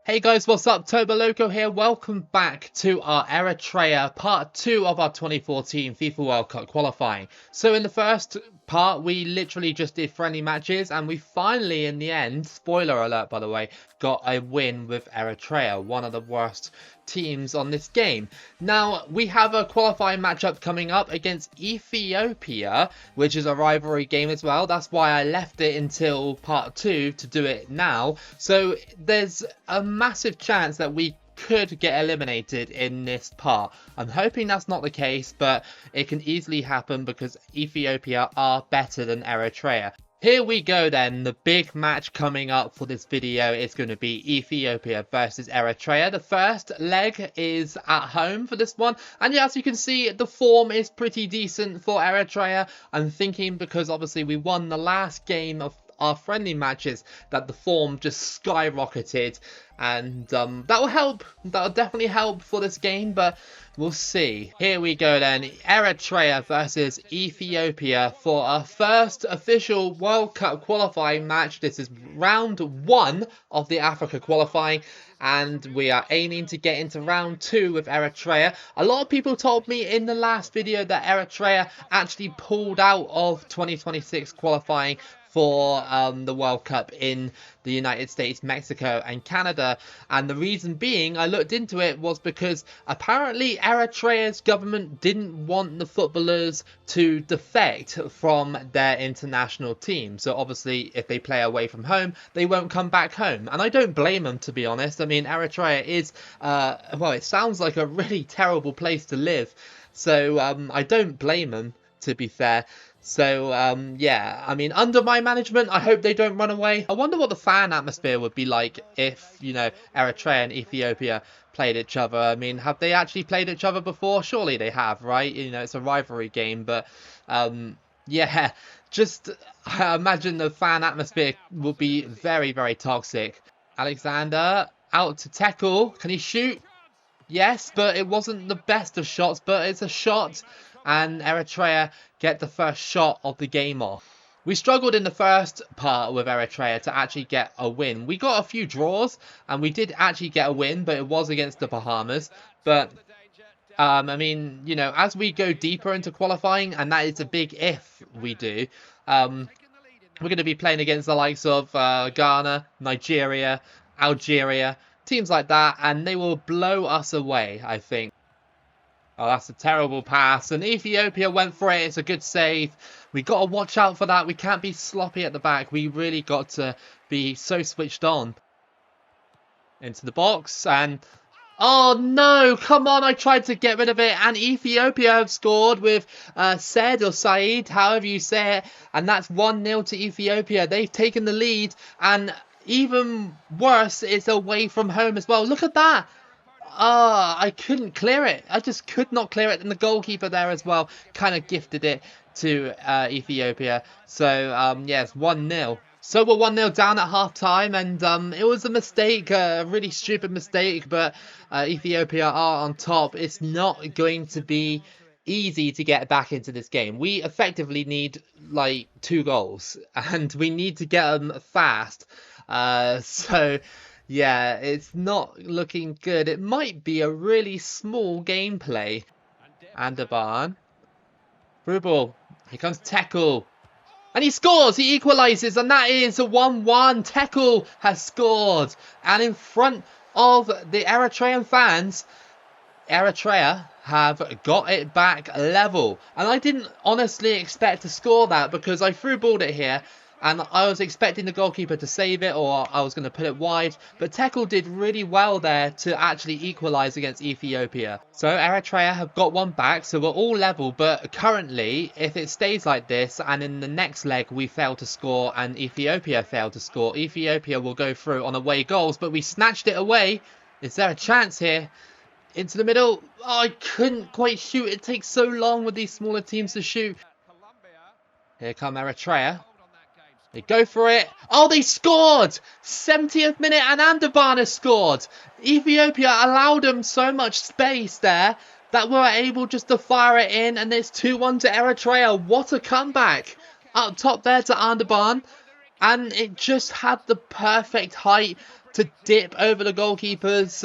Hey guys, what's up? Toboloco here. Welcome back to our Eritrea part 2 of our 2014 FIFA World Cup qualifying. So in the first part, we literally just did friendly matches and we finally, in the end, spoiler alert by the way, got a win with Eritrea, one of the worst teams on this game. Now, we have a qualifying matchup coming up against Ethiopia, which is a rivalry game as well. That's why I left it until part 2 to do it now. So there's a massive chance that we could get eliminated in this part. I'm hoping that's not the case, but it can easily happen because Ethiopia are better than Eritrea. Here we go then, the big match coming up for this video is going to be Ethiopia versus Eritrea. The first leg is at home for this one, and yeah, as you can see, the form is pretty decent for Eritrea. I'm thinking because obviously we won the last game of our friendly matches that the form just skyrocketed, and that will help. That will definitely help for this game, but we'll see. Here we go then, Eritrea versus Ethiopia for our first official World Cup qualifying match. This is round 1 of the Africa qualifying, and we are aiming to get into round 2 with Eritrea. A lot of people told me in the last video that Eritrea actually pulled out of 2026 qualifying for the World Cup in the United States, Mexico and Canada, and the reason being, I looked into it, was because apparently Eritrea's government didn't want the footballers to defect from their international team. So obviously if they play away from home, they won't come back home, and I don't blame them, to be honest. I mean, Eritrea is well, it sounds like a really terrible place to live, so I don't blame them, to be fair. So, yeah, I mean, under my management, I hope they don't run away. I wonder what the fan atmosphere would be like if, you know, Eritrea and Ethiopia played each other. I mean, have they actually played each other before? Surely they have, right? You know, it's a rivalry game, but, yeah, just I imagine the fan atmosphere will be very, very toxic. Alexander, out to tackle. Can he shoot? Yes, but it wasn't the best of shots, but it's a shot. And Eritrea get the first shot of the game off. We struggled in the first part with Eritrea to actually get a win. We got a few draws and we did actually get a win, but it was against the Bahamas. But, I mean, you know, as we go deeper into qualifying, and that is a big if we do, we're going to be playing against the likes of Ghana, Nigeria, Algeria, teams like that, and they will blow us away, I think. Oh, that's a terrible pass, and Ethiopia went for it. It's a good save. We got to watch out for that. We can't be sloppy at the back. We really got to be so switched on. Into the box, and oh no, come on, I tried to get rid of it, and Ethiopia have scored with Said or Said, however you say it, and that's 1-0 to Ethiopia. They've taken the lead, and even worse, it's away from home as well. Look at that. I couldn't clear it. I just could not clear it. And the goalkeeper there as well kind of gifted it to Ethiopia. So, yes, 1-0. So we're 1-0 down at half-time, and it was a mistake, a really stupid mistake, but Ethiopia are on top. It's not going to be easy to get back into this game. We effectively need, like, 2 goals, and we need to get them fast. So... yeah, it's not looking good. It might be a really small gameplay. Anderban. Through ball. Here comes Tekel. And he scores! He equalises, and that is a 1-1. Tekel has scored. And in front of the Eritrean fans, Eritrea have got it back level. And I didn't honestly expect to score that because I through-balled it here. And I was expecting the goalkeeper to save it, or I was going to put it wide. But Tekel did really well there to actually equalise against Ethiopia. So Eritrea have got one back, so we're all level. But currently, if it stays like this, and in the next leg we fail to score and Ethiopia fail to score, Ethiopia will go through on away goals. But we snatched it away. Is there a chance here? Into the middle. Oh, I couldn't quite shoot. It takes so long with these smaller teams to shoot. Here come Eritrea. They go for it. Oh, they scored! 70th minute and Anderban has scored. Ethiopia allowed them so much space there that we were able just to fire it in, and it's 2-1 to Eritrea. What a comeback. Up top there to Anderban. And it just had the perfect height to dip over the goalkeeper's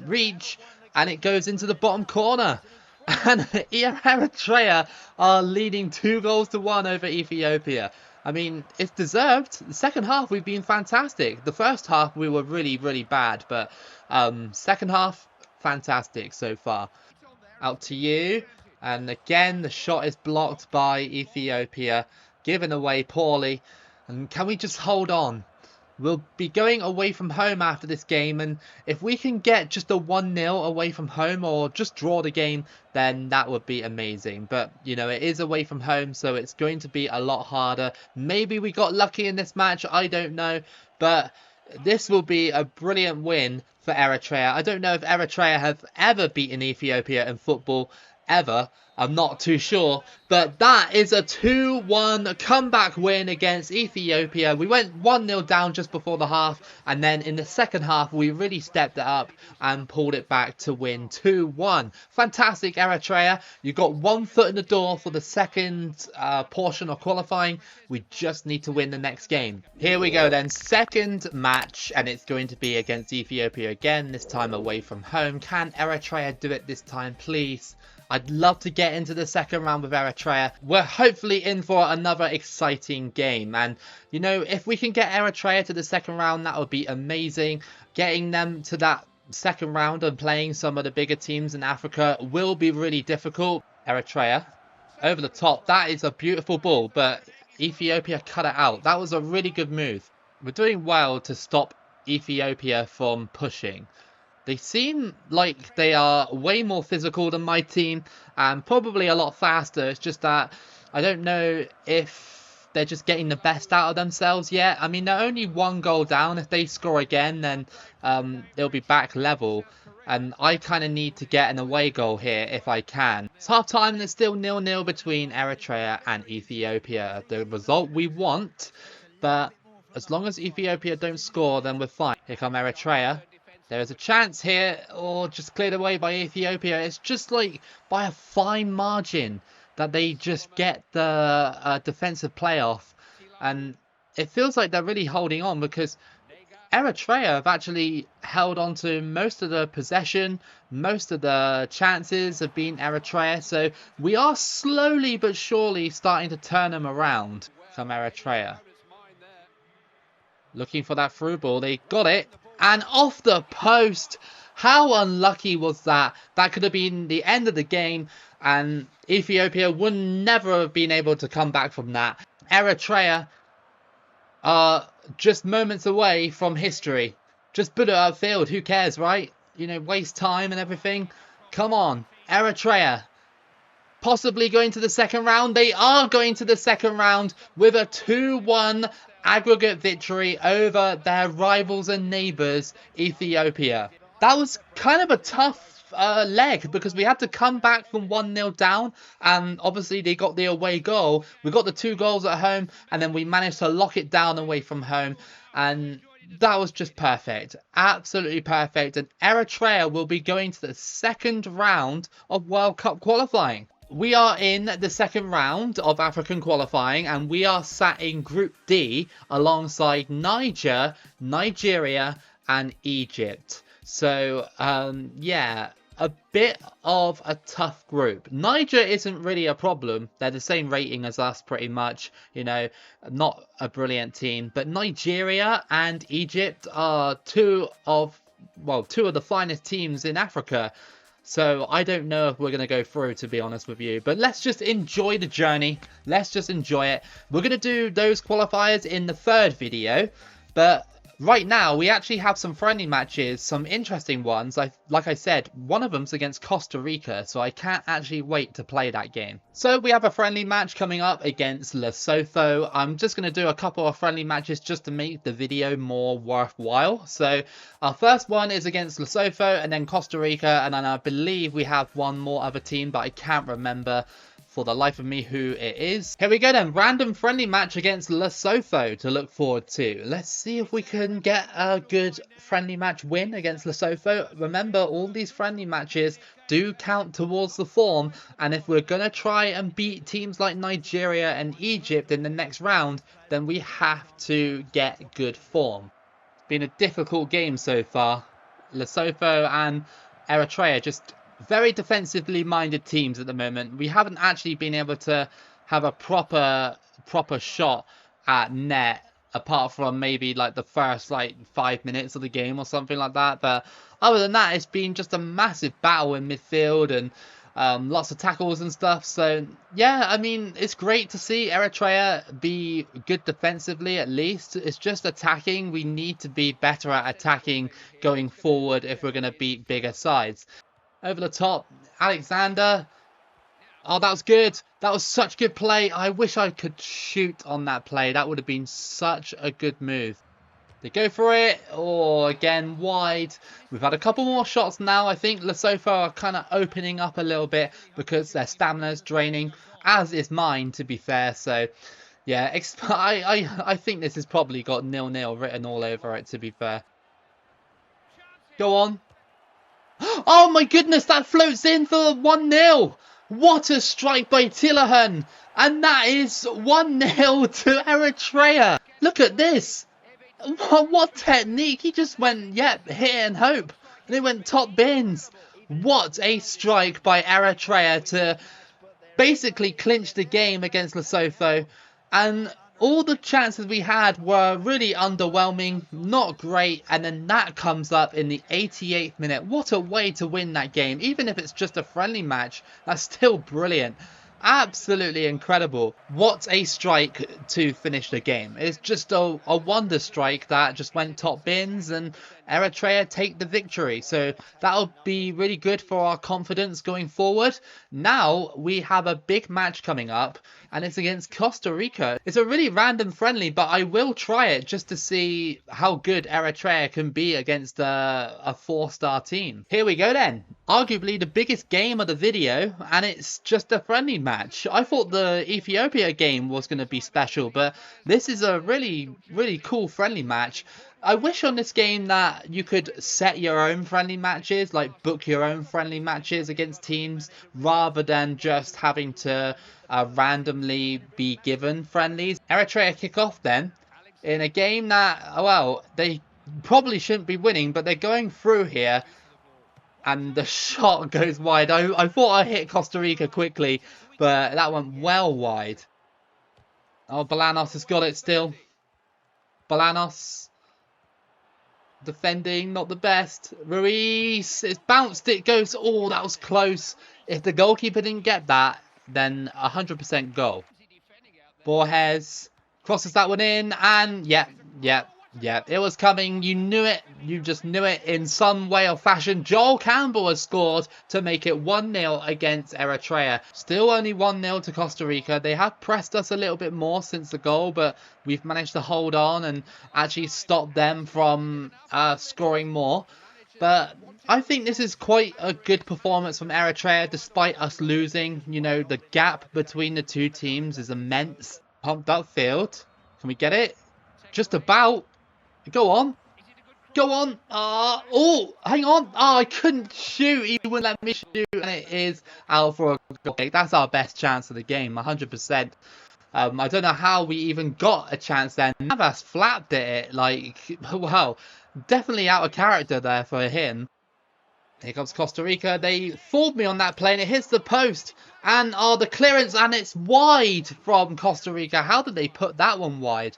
reach, and it goes into the bottom corner. And Eritrea are leading 2-1 over Ethiopia. I mean, it's deserved. The second half, we've been fantastic. The first half, we were really, really bad. But second half, fantastic so far. Out to you. And again, the shot is blocked by Ethiopia. Given away poorly. And can we just hold on? We'll be going away from home after this game, and if we can get just a 1-0 away from home or just draw the game, then that would be amazing. But, you know, it is away from home, so it's going to be a lot harder. Maybe we got lucky in this match, I don't know. But this will be a brilliant win for Eritrea. I don't know if Eritrea have ever beaten Ethiopia in football, ever. I'm not too sure, but that is a 2-1 comeback win against Ethiopia. We went 1-0 down just before the half, and then in the second half we really stepped it up and pulled it back to win 2-1. Fantastic, Eritrea. You got one foot in the door for the second portion of qualifying. We just need to win the next game. Here we go then, second match, and it's going to be against Ethiopia again, this time away from home. Can Eritrea do it this time, please? I'd love to get into the second round with Eritrea. We're hopefully in for another exciting game. And, you know, if we can get Eritrea to the second round, that would be amazing. Getting them to that second round and playing some of the bigger teams in Africa will be really difficult. Eritrea, over the top. That is a beautiful ball, but Ethiopia cut it out. That was a really good move. We're doing well to stop Ethiopia from pushing. They seem like they are way more physical than my team and probably a lot faster. It's just that I don't know if they're just getting the best out of themselves yet. I mean, they're only 1 goal down. If they score again, then they'll be back level. And I kind of need to get an away goal here if I can. It's half time and it's still 0-0 between Eritrea and Ethiopia. The result we want, but as long as Ethiopia don't score, then we're fine. Here come Eritrea. There is a chance here, or just cleared away by Ethiopia. It's just like by a fine margin that they just get the defensive playoff. And it feels like they're really holding on because Eritrea have actually held on to most of the possession. Most of the chances have been Eritrea. So we are slowly but surely starting to turn them around from Eritrea. Looking for that through ball. They got it. And off the post. How unlucky was that? That could have been the end of the game. And Ethiopia would never have been able to come back from that. Eritrea are just moments away from history. Just put it upfield. Who cares, right? You know, waste time and everything. Come on. Eritrea. Possibly going to the second round. They are going to the second round with a 2-1 aggregate victory over their rivals and neighbours, Ethiopia. That was kind of a tough leg because we had to come back from 1-0 down, and obviously they got the away goal. We got the 2 goals at home, and then we managed to lock it down away from home, and that was just perfect. Absolutely perfect. And Eritrea will be going to the second round of World Cup qualifying. We are in the second round of African qualifying, and we are sat in Group D alongside Niger, Nigeria and Egypt. So, yeah, a bit of a tough group. Niger isn't really a problem. They're the same rating as us pretty much. You know, not a brilliant team. But Nigeria and Egypt are two of the finest teams in Africa. So I don't know if we're going to go through, to be honest with you. But let's just enjoy the journey. Let's just enjoy it. We're going to do those qualifiers in the third video. But right now, we actually have some friendly matches, some interesting ones. Like I said, one of them's against Costa Rica, so I can't actually wait to play that game. So we have a friendly match coming up against Lesotho. I'm just going to do a couple of friendly matches just to make the video more worthwhile. So our first one is against Lesotho and then Costa Rica, and then I believe we have one more other team, but I can't remember for the life of me who it is. Here we go then, random friendly match against Lesotho to look forward to. Let's see if we can get a good friendly match win against Lesotho. Remember, all these friendly matches do count towards the form, and if we're going to try and beat teams like Nigeria and Egypt in the next round, then we have to get good form. Been a difficult game so far. Lesotho and Eritrea just very defensively minded teams at the moment. We haven't actually been able to have a proper shot at net apart from maybe like the first like 5 minutes of the game or something like that. But other than that, it's been just a massive battle in midfield and lots of tackles and stuff. So yeah, I mean, it's great to see Eritrea be good defensively at least. It's just attacking. We need to be better at attacking going forward if we're going to beat bigger sides. Over the top, Alexander. Oh, that was good. That was such good play. I wish I could shoot on that play. That would have been such a good move. They go for it. Oh, again, wide. We've had a couple more shots now. I think Lesotho are kind of opening up a little bit because their stamina is draining, as is mine, to be fair. So, yeah, I think this has probably got 0-0 written all over it, to be fair. Go on. Oh, my goodness, that floats in for 1-0. What a strike by Tillahan. And that is 1-0 to Eritrea. Look at this. What technique? He just went, yep, hit and hope. And it went top bins. What a strike by Eritrea to basically clinch the game against Lesotho. And all the chances we had were really underwhelming, not great. And then that comes up in the 88th minute. What a way to win that game. Even if it's just a friendly match, that's still brilliant. Absolutely incredible. What a strike to finish the game. It's just a wonder strike that just went top bins and Eritrea take the victory. So that'll be really good for our confidence going forward. Now we have a big match coming up and it's against Costa Rica. It's a really random friendly, but I will try it just to see how good Eritrea can be against a 4-star team. Here we go then. Arguably the biggest game of the video, and it's just a friendly match. I thought the Ethiopia game was going to be special, but this is a really cool friendly match. I wish on this game that you could set your own friendly matches, like book your own friendly matches against teams, rather than just having to randomly be given friendlies. Eritrea kick off then, in a game that, well, they probably shouldn't be winning, but they're going through here. And the shot goes wide. I thought I hit Costa Rica quickly, but that went well wide. Oh, Bolanos has got it still. Bolanos. Defending, not the best. Ruiz, it's bounced, it goes. Oh, that was close. If the goalkeeper didn't get that, then 100% goal. Borges crosses that one in, and yeah, it was coming. You knew it. You just knew it in some way or fashion. Joel Campbell has scored to make it 1-0 against Eritrea. Still only 1-0 to Costa Rica. They have pressed us a little bit more since the goal, but we've managed to hold on and actually stop them from scoring more. But I think this is quite a good performance from Eritrea despite us losing. You know, the gap between the two teams is immense. Pumped upfield. Can we get it? Just about. Go on. Go on. Oh, hang on. Oh, I couldn't shoot. He wouldn't let me shoot. And it is out for a goal. That's our best chance of the game, 100%. I don't know how we even got a chance then. Navas flapped at it. Like, wow. Definitely out of character there for him. Here comes Costa Rica. They fooled me on that play and it hits the post. And, the clearance. And it's wide from Costa Rica. How did they put that one wide?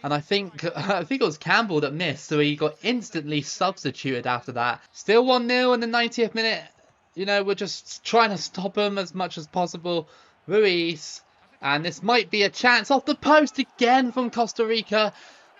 And I think it was Campbell that missed, so he got instantly substituted after that. Still 1-0 in the 90th minute. You know, we're just trying to stop him as much as possible. Ruiz. And this might be a chance off the post again from Costa Rica.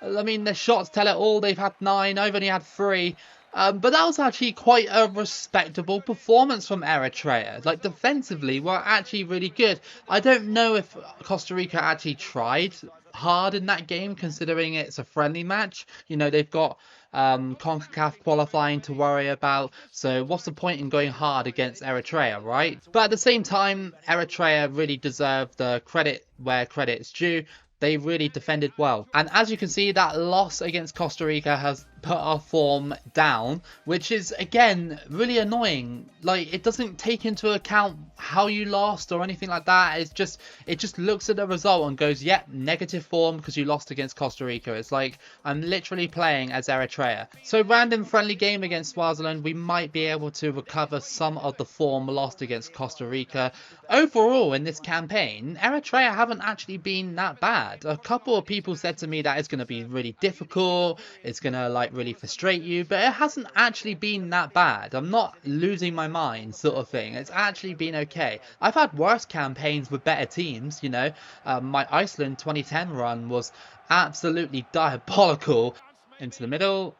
I mean, the shots tell it all. They've had 9. I've only had 3. But that was actually quite a respectable performance from Eritrea. Like, defensively, we're actually really good. I don't know if Costa Rica actually tried hard in that game, considering it's a friendly match. You know, they've got CONCACAF qualifying to worry about. So what's the point in going hard against Eritrea, right? But at the same time, Eritrea really deserved the credit where credit's due. They really defended well. And as you can see, that loss against Costa Rica has put our form down, which is again really annoying. Like, it doesn't take into account how you lost or anything like that. It just looks at the result and goes, yep, negative form because you lost against Costa Rica. It's like I'm literally playing as Eritrea. So random friendly game against Swaziland, we might be able to recover some of the form lost against Costa Rica. Overall in this campaign, Eritrea haven't actually been that bad. A couple of people said to me that it's going to be really difficult, it's going to like really frustrate you, but it hasn't actually been that bad. I'm not losing my mind sort of thing. It's actually been okay. I've had worse campaigns with better teams, you know. My Iceland 2010 run was absolutely diabolical. Into the middle,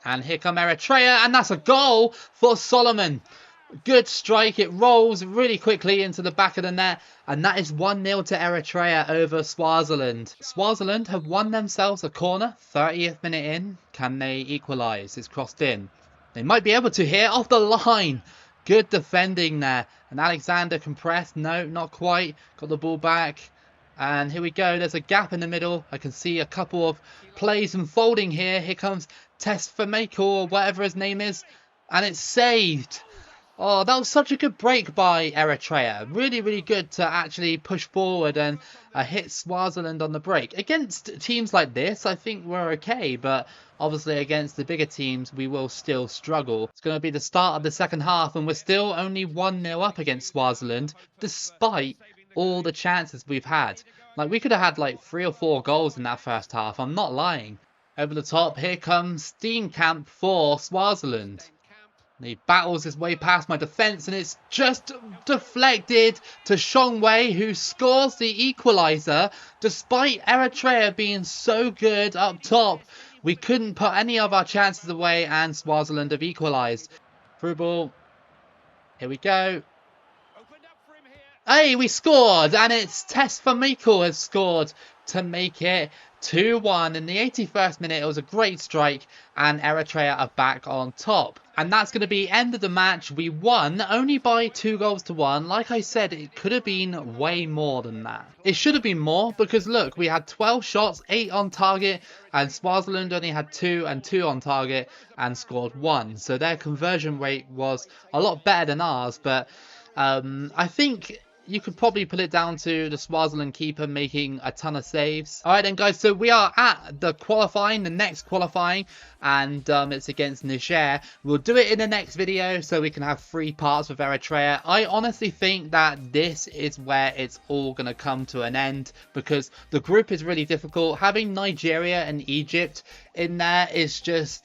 and here come Eritrea, and that's a goal for Solomon. Good strike, it rolls really quickly into the back of the net, and that is 1-0 to Eritrea over Swaziland. Swaziland have won themselves a corner, 30th minute in. Can they equalise? It's crossed in. They might be able to here, off the line. Good defending there, and Alexander compressed, no, not quite, got the ball back. And here we go, there's a gap in the middle. I can see a couple of plays unfolding here. Here comes Toboloco or whatever his name is, and it's saved. Oh, that was such a good break by Eritrea. Really, really good to actually push forward and hit Swaziland on the break. Against teams like this, I think we're okay, but obviously against the bigger teams, we will still struggle. It's going to be the start of the second half, and we're still only 1-0 up against Swaziland, despite all the chances we've had. Like, we could have had like 3 or 4 goals in that first half. I'm not lying. Over the top, here comes Steenkamp for Swaziland. He battles his way past my defence, and it's just deflected to Shongwei, who scores the equaliser. Despite Eritrea being so good up top, we couldn't put any of our chances away, and Swaziland have equalised. Through ball. Here we go. Hey, we scored, and it's Toboloco has scored to make it 2-1 in the 81st minute. It was a great strike, and Eritrea are back on top. And that's going to be end of the match. We won only by 2-1. Like I said, it could have been way more than that. It should have been more because look, we had 12 shots, 8 on target, and Swaziland only had 2 and 2 on target and scored 1. So their conversion rate was a lot better than ours, but I think you could probably put it down to the Swaziland keeper making a ton of saves. Alright then guys, so we are at the qualifying, the next qualifying, and it's against Niger. We'll do it in the next video so we can have 3 parts with Eritrea. I honestly think that this is where it's all going to come to an end because the group is really difficult. Having Nigeria and Egypt in there is just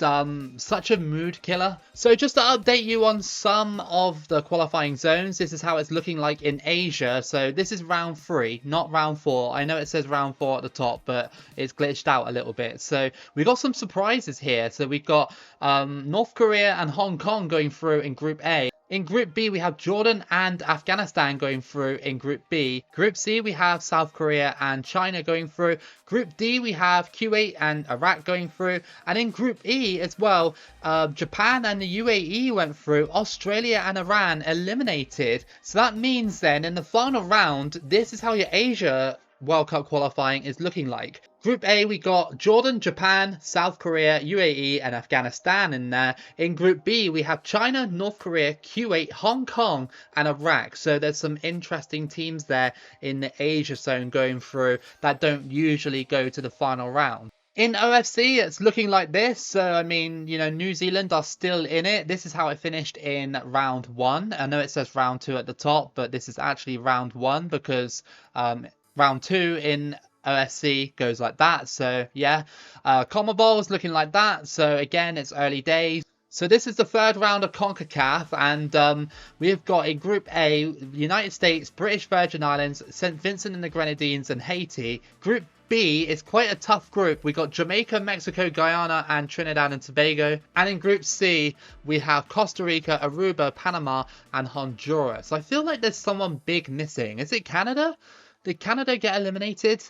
such a mood killer. So just to update you on some of the qualifying zones, this is how it's looking like in Asia. So this is round 3, not round 4. I know it says round 4 at the top, but it's glitched out a little bit. So we got some surprises here. So we've got North Korea and Hong Kong going through in Group A. In Group B, we have Jordan and Afghanistan going through in Group B. Group C, we have South Korea and China going through. Group D, we have Kuwait and Iraq going through. And in Group E as well, Japan and the UAE went through. Australia and Iran eliminated. So that means then in the final round, this is how your Asia World Cup qualifying is looking like. Group A, we got Jordan, Japan, South Korea, UAE and Afghanistan in there. In Group B, we have China, North Korea, Kuwait, Hong Kong and Iraq. So there's some interesting teams there in the Asia zone going through that don't usually go to the final round. In OFC, it's looking like this. So, I mean, you know, New Zealand are still in it. This is how it finished in round 1. I know it says round 2 at the top, but this is actually round 1 because round 2 in OFC goes like that. So yeah, CONMEBOL is looking like that. So again, it's early days. So this is the 3rd round of CONCACAF, and we've got in Group A, United States, British Virgin Islands, St. Vincent and the Grenadines and Haiti. Group B is quite a tough group. We got Jamaica, Mexico, Guyana and Trinidad and Tobago. And in Group C, we have Costa Rica, Aruba, Panama and Honduras. I feel like there's someone big missing. Is it Canada? Did Canada get eliminated?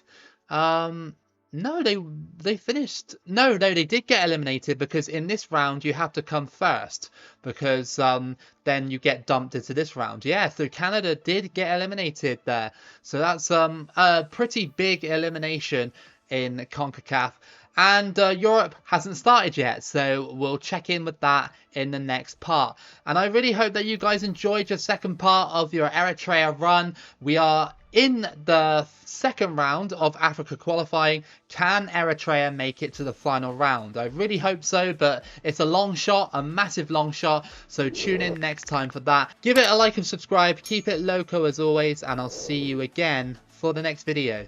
No, they finished. No, they did get eliminated because in this round you have to come first because then you get dumped into this round. Yeah, so Canada did get eliminated there. So that's a pretty big elimination in CONCACAF. And Europe hasn't started yet, so we'll check in with that in the next part. And I really hope that you guys enjoyed your second part of your Eritrea run. We are in the second round of Africa qualifying. Can Eritrea make it to the final round? I really hope so, but it's a long shot, a massive long shot. So tune in next time for that. Give it a like and subscribe. Keep it loco as always, and I'll see you again for the next video.